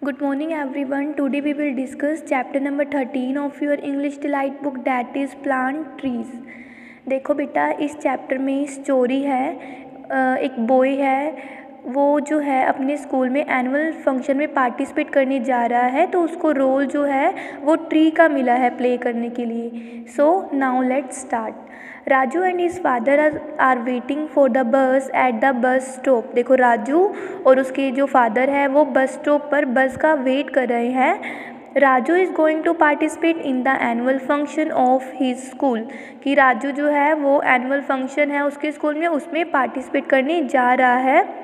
Good morning everyone. Today we will discuss chapter number 13 of your English Delight book, that is Plant Trees. देखो बेटा, इस chapter में story है। एक boy है, वो जो है अपने स्कूल में एनुअल फंक्शन में पार्टिसिपेट करने जा रहा है, तो उसको रोल जो है वो ट्री का मिला है प्ले करने के लिए। So now let's start. Raju and his father are waiting for the bus at the bus stop. देखो, राजू और उसके जो फादर है वो बस स्टॉप पर बस का वेट कर रहे हैं। Raju is going to participate in the annual function of his school, कि राजू जो है वो एनुअल फंक्शन है उसके स्कूल में, उसमें पार्टिसिपेट करने जा रहा है।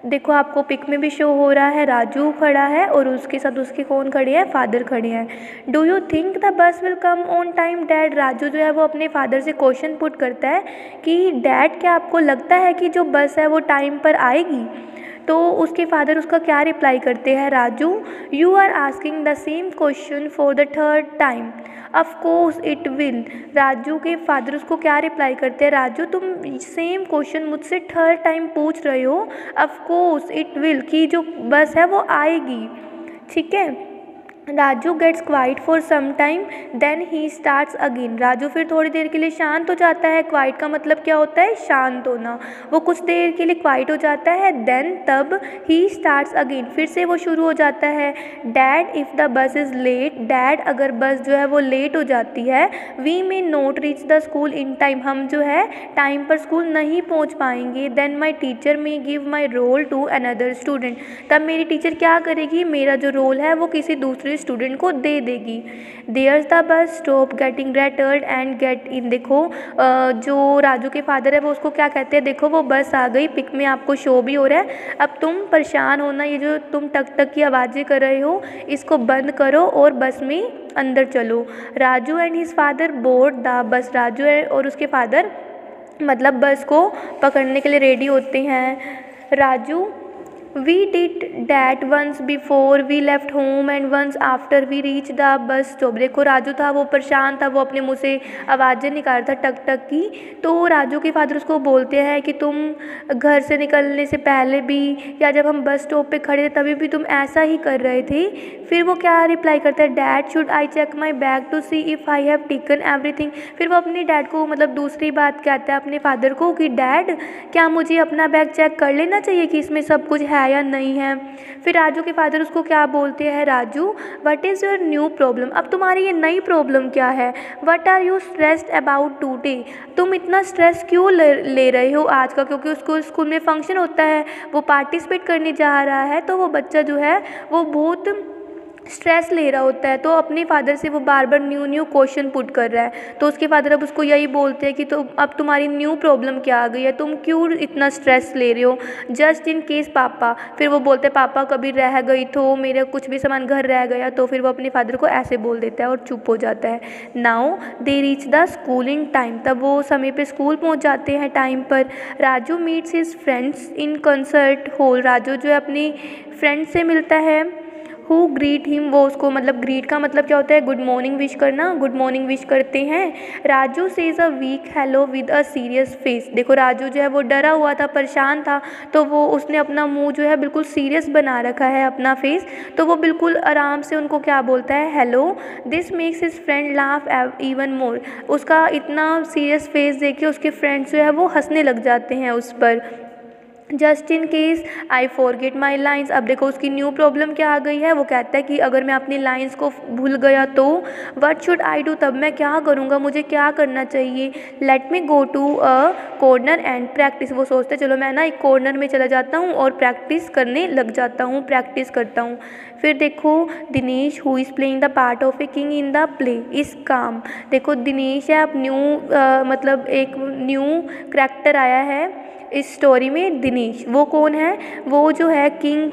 देखो, आपको पिक में भी शो हो रहा है, राजू खड़ा है और उसके साथ उसके कौन खड़े हैं, फादर खड़े हैं। Do you think the bus will come on time dad? Raju जो है वो अपने फादर से क्वेश्चन पुट करता है कि डैड, क्या आपको लगता है कि जो बस है वो टाइम पर आएगी? तो उसके फादर उसका क्या रिप्लाई करते हैं, Raju you are asking the same question for the third time, of course it will. Raju के फादर उसको क्या रिप्लाई करते हैं, राजू तुम सेम क्वेश्चन मुझसे थर्ड टाइम पूछ रहे हो, ऑफ कोर्स इट विल, कि जो बस है वो आएगी। ठीक है। Raju gets quiet for some time then he starts again. Raju फिर थोड़ी देर के लिए शांत हो जाता है। क्वाइट का मतलब क्या होता है, शांत होना। वो कुछ देर के लिए क्वाइट हो जाता है, देन तब ही स्टार्ट्स अगेन, फिर से वो शुरू हो जाता है। Dad if the bus is late, dad अगर बस जो है वो लेट हो जाती है, we may not reach the school in time, हम जो है टाइम पर स्कूल नहीं पहुँच पाएंगे। Then my teacher may give my role to another student, तब मेरी टीचर क्या करेगी, मेरा जो रोल है वो किसी दूसरे स्टूडेंट को दे देगी। There's the bus stop getting rattled and get in. देखो, जो राजू के फादर है वो उसको क्या कहते हैं, देखो वो बस आ गई, पिक में आपको शो भी हो रहा है। अब तुम परेशान होना, ये जो तुम टक टक की आवाज़ें कर रहे हो इसको बंद करो और बस में अंदर चलो। Raju and his father board the bus, Raju और उसके फादर मतलब बस को पकड़ने के लिए रेडी होते हैं। Raju We did that once before we left home and once after we reached the bus stop। देखो, राजू था वो परेशान था, वो अपने मुँह से आवाज़ें निकाल रहा था टक टक की। तो राजू के फादर उसको बोलते हैं कि तुम घर से निकलने से पहले भी या जब हम बस स्टॉप पे खड़े थे तभी भी तुम ऐसा ही कर रहे थे। फिर वो क्या रिप्लाई करता है, dad should I check my bag to see if I have taken everything. फिर वो अपने डैड को मतलब दूसरी बात कहता है अपने फादर को कि डैड, क्या मुझे अपना बैग चेक कर लेना चाहिए कि इसमें सब कुछ है या नहीं है। फिर राजू के फादर उसको क्या बोलते हैं, Raju what is your new problem, अब तुम्हारी ये नई प्रॉब्लम क्या है। What are you stressed about today, तुम इतना स्ट्रेस क्यों ले रहे हो आज का, क्योंकि उसको स्कूल में फंक्शन होता है, वो पार्टिसिपेट करने जा रहा है, तो वो बच्चा जो है वो बहुत स्ट्रेस ले रहा होता है। तो अपने फादर से वो बार बार न्यू क्वेश्चन पुट कर रहा है। तो उसके फादर अब उसको यही बोलते हैं कि तो अब तुम्हारी न्यू प्रॉब्लम क्या आ गई है, तुम क्यों इतना स्ट्रेस ले रहे हो, जस्ट इन केस पापा। फिर वो बोलते हैं पापा कभी रह गई तो, मेरा कुछ भी सामान घर रह गया तो। फिर वो अपने फादर को ऐसे बोल देता है और चुप हो जाता है। Now they reach the school in time, तब वो समय पे स्कूल पहुँच जाते हैं टाइम पर। राजू मीट्स हिज फ्रेंड्स इन कंसर्ट हॉल, राजू जो है अपनी फ्रेंड से मिलता है। हु ग्रीट हिम, वो उसको मतलब ग्रीट का मतलब क्या होता है, गुड मॉर्निंग विश करना, गुड मॉर्निंग विश करते हैं। Raju says a weak hello with a serious face. देखो, राजू जो है वो डरा हुआ था, परेशान था, तो वो उसने अपना मुंह जो है बिल्कुल सीरियस बना रखा है, अपना फेस। तो वो बिल्कुल आराम से उनको क्या बोलता है, hello. This makes his friend laugh even more, उसका इतना सीरियस फेस देख के उसके फ्रेंड्स जो है वो हंसने लग जाते हैं उस पर। Just in case I forget my lines, अब देखो उसकी न्यू प्रॉब्लम क्या आ गई है, वो कहता है कि अगर मैं अपनी लाइन्स को भूल गया तो व्हाट शुड आई डू, तब मैं क्या करूँगा, मुझे क्या करना चाहिए। Let me go to a corner and practice, वो सोचते चलो मैं ना एक कॉर्नर में चला जाता हूँ और प्रैक्टिस करने लग जाता हूँ, प्रैक्टिस करता हूँ। फिर देखो, Dinesh who is playing the part of a king in the play is काम। देखो, दिनेश है, अब मतलब एक न्यू करैक्टर आया है इस स्टोरी में, दिनेश। वो कौन है, वो जो है किंग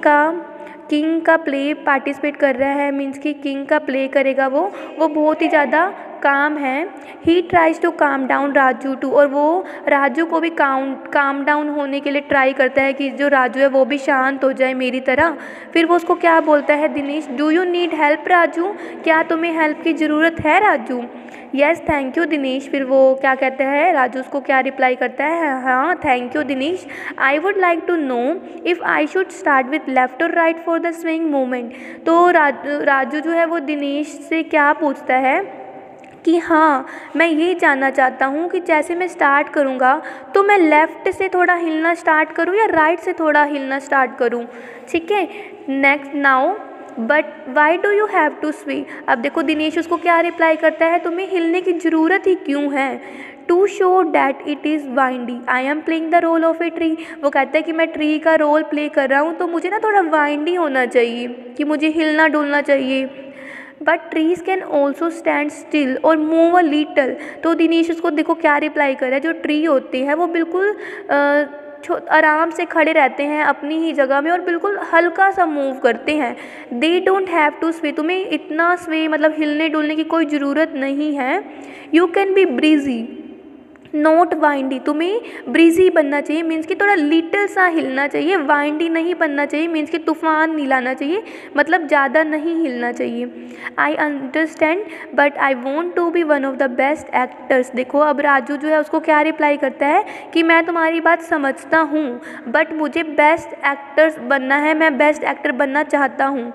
का प्ले पार्टिसिपेट कर रहा है, मीन्स कि किंग का प्ले करेगा वो बहुत ही ज़्यादा काम है, he tries to calm down Raju too, और वो राजू को भी काम डाउन होने के लिए ट्राई करता है कि जो राजू है वो भी शांत हो जाए मेरी तरह। फिर वो उसको क्या बोलता है Dinesh, do you need help Raju, क्या तुम्हें हेल्प की ज़रूरत है Raju. Yes thank you Dinesh. फिर वो क्या कहता है, राजू उसको क्या रिप्लाई करता है, हाँ thank you Dinesh. I would like to know if I should start with left और right for the swing movement. तो राजू जो है वो दिनेश से क्या पूछता है कि हाँ मैं ये जानना चाहता हूँ कि जैसे मैं स्टार्ट करूँगा तो मैं लेफ़्ट से थोड़ा हिलना स्टार्ट करूँ या राइट से थोड़ा हिलना स्टार्ट करूँ। ठीक है, next now but why do you have to sway. अब देखो दिनेश उसको क्या रिप्लाई करता है, तुम्हें हिलने की ज़रूरत ही क्यों है। To show that it is windy I am playing the role of a tree. वो कहता है कि मैं ट्री का रोल प्ले कर रहा हूँ तो मुझे ना थोड़ा वाइंडी होना चाहिए, कि मुझे हिलना डुलना चाहिए। But trees can also stand still और मूव अ लिटल। तो दिनेश उसको देखो क्या रिप्लाई कर रहा है, जो ट्री होते हैं वो बिल्कुल आराम से खड़े रहते हैं अपनी ही जगह में और बिल्कुल हल्का सा मूव करते हैं। दे डोंट हैव टू स्वे, तुम्हें इतना स्वे मतलब हिलने डुलने की कोई ज़रूरत नहीं है। You can be breezy not windy, तुम्हें ब्रीजी बनना चाहिए मीन्स कि थोड़ा लिटिल सा हिलना चाहिए, वाइंडी नहीं बनना चाहिए मीन्स कि तूफान नहीं लाना चाहिए, मतलब ज़्यादा नहीं हिलना चाहिए। I understand but I want to be one of the best actors. देखो अब राजू जो है उसको क्या रिप्लाई करता है कि मैं तुम्हारी बात समझता हूँ बट मुझे बेस्ट एक्टर्स बनना है, मैं बेस्ट एक्टर बनना चाहता हूँ।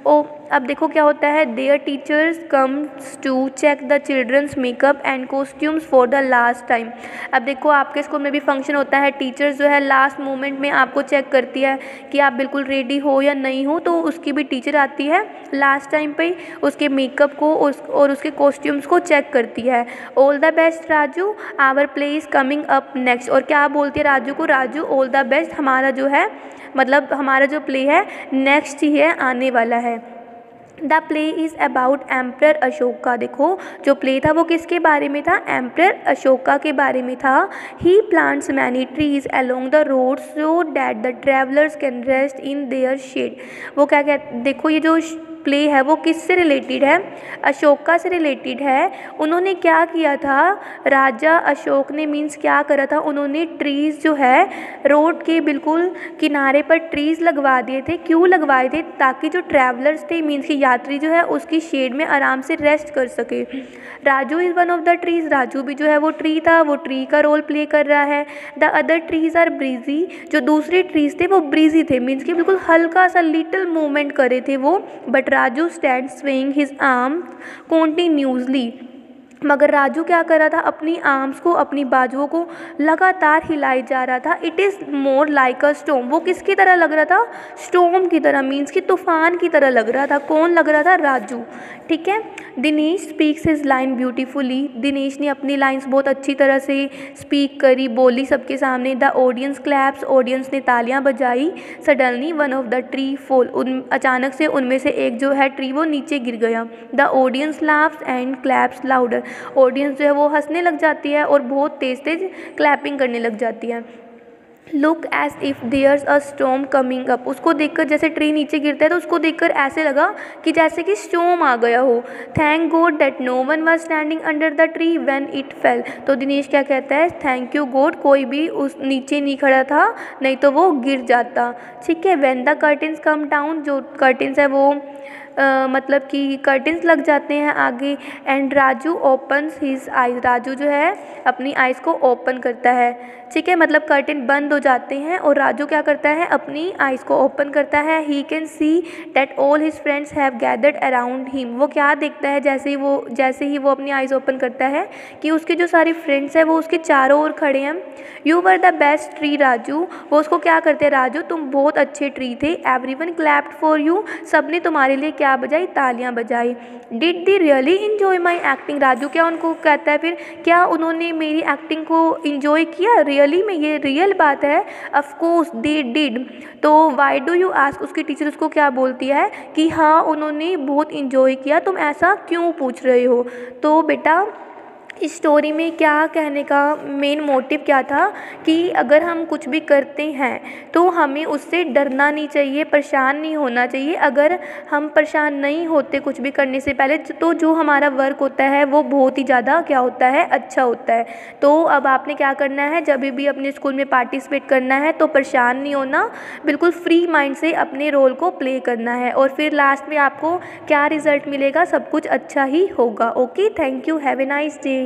ओ अब देखो क्या होता है, there teachers comes to check the children's makeup and costumes for the last time. अब देखो आपके स्कूल में भी फंक्शन होता है, टीचर्स जो है लास्ट मोमेंट में आपको चेक करती है कि आप बिल्कुल रेडी हो या नहीं हो, तो उसकी भी टीचर आती है लास्ट टाइम पे उसके मेकअप को और उसके कॉस्ट्यूम्स को चेक करती है। All the best Raju, our play is coming up next. और क्या बोलती है राजू को, राजू ऑल द बेस्ट, हमारा जो है मतलब हमारा जो प्ले है नेक्स्ट ही है, आने वाला है। The play is about emperor Ashoka. देखो जो प्ले था वो किसके बारे में था, एम्परर अशोका के बारे में था। He plants many trees along the road so that the travellers can rest in their shade. वो क्या कहते, देखो ये जो प्ले है वो किससे रिलेटेड है, अशोका से रिलेटेड है। उन्होंने क्या किया था, राजा अशोक ने मीन्स क्या करा था, उन्होंने ट्रीज़ जो है रोड के बिल्कुल किनारे पर ट्रीज़ लगवा दिए थे। क्यों लगवाए थे, ताकि जो ट्रैवलर्स थे मीन्स की यात्री जो है उसकी शेड में आराम से रेस्ट कर सके। Raju is one of the trees, Raju भी जो है वो ट्री था, वो ट्री का रोल प्ले कर रहा है। The other trees are breezy, जो दूसरे ट्रीज़ थे वो ब्रीजी थे मीन्स कि बिल्कुल हल्का सा लिटिल मूवमेंट करे थे वो। But Raju stand swing his arm continuously, मगर राजू क्या कर रहा था, अपनी आर्म्स को अपनी बाजुओं को लगातार हिलाए जा रहा था। It is more like a storm, वो किसकी तरह लग रहा था, स्टॉर्म की तरह मीन्स कि तूफान की तरह लग रहा था। कौन लग रहा था, राजू। ठीक है, Dinesh speaks his line beautifully, Dinesh ने अपनी लाइन्स बहुत अच्छी तरह से स्पीक करी, बोली सबके सामने। द ऑडियंस क्लैप्स, ऑडियंस ने तालियां बजाई। Suddenly one of the tree fall, अचानक से उनमें से एक जो है ट्री वो नीचे गिर गया। The audience laughs and claps louder, audience जो है वो हंसने लग जाती है और बहुत तेज़ तेज़ क्लैपिंग करने लग जाती है। Look as if there's a storm coming up, उसको देखकर जैसे ट्री नीचे गिरता है तो उसको देखकर ऐसे लगा कि जैसे कि स्टॉर्म आ गया हो। Thank God that no one was standing under the tree when it fell. तो दिनेश क्या कहता है, थैंक यू गॉड, कोई भी उस नीचे नहीं खड़ा था, नहीं तो वो गिर जाता। ठीक है, when the curtains come down, जो कर्टेन्स है वो मतलब कि कर्टेंस लग जाते हैं आगे। And Raju opens his eyes, Raju जो है अपनी आइज़ को ओपन करता है। ठीक है, मतलब कर्टेन बंद हो जाते हैं और राजू क्या करता है, अपनी आइज़ को ओपन करता है। He can see that all his friends have gathered around him, वो क्या देखता है, जैसे ही वो अपनी आइज़ ओपन करता है कि उसके जो सारे फ्रेंड्स हैं वो उसके चारों ओर खड़े हैं। You were the best tree Raju, वो उसको क्या करते हैं, राजू तुम बहुत अच्छे ट्री थे। एवरीवन क्लैप्ड फॉर यू, सब ने तुम्हारे लिए क्या बजाई, तालियां बजाई। Did they really enjoy my acting, Raju क्या उनको कहता है फिर, क्या उन्होंने मेरी एक्टिंग को इन्जॉय किया, रियली में, ये रियल बात है। ऑफकोर्स दे डिड, तो वाई डू यू आस्क, उसकी टीचर उसको क्या बोलती है कि हाँ उन्होंने बहुत इन्जॉय किया, तुम ऐसा क्यों पूछ रहे हो। तो बेटा इस स्टोरी में क्या कहने का मेन मोटिव क्या था कि अगर हम कुछ भी करते हैं तो हमें उससे डरना नहीं चाहिए, परेशान नहीं होना चाहिए। अगर हम परेशान नहीं होते कुछ भी करने से पहले तो जो हमारा वर्क होता है वो बहुत ही ज़्यादा क्या होता है, अच्छा होता है। तो अब आपने क्या करना है, जब भी अपने स्कूल में पार्टिसिपेट करना है तो परेशान नहीं होना, बिल्कुल फ्री माइंड से अपने रोल को प्ले करना है और फिर लास्ट में आपको क्या रिज़ल्ट मिलेगा, सब कुछ अच्छा ही होगा। Okay, thank you, have a nice day.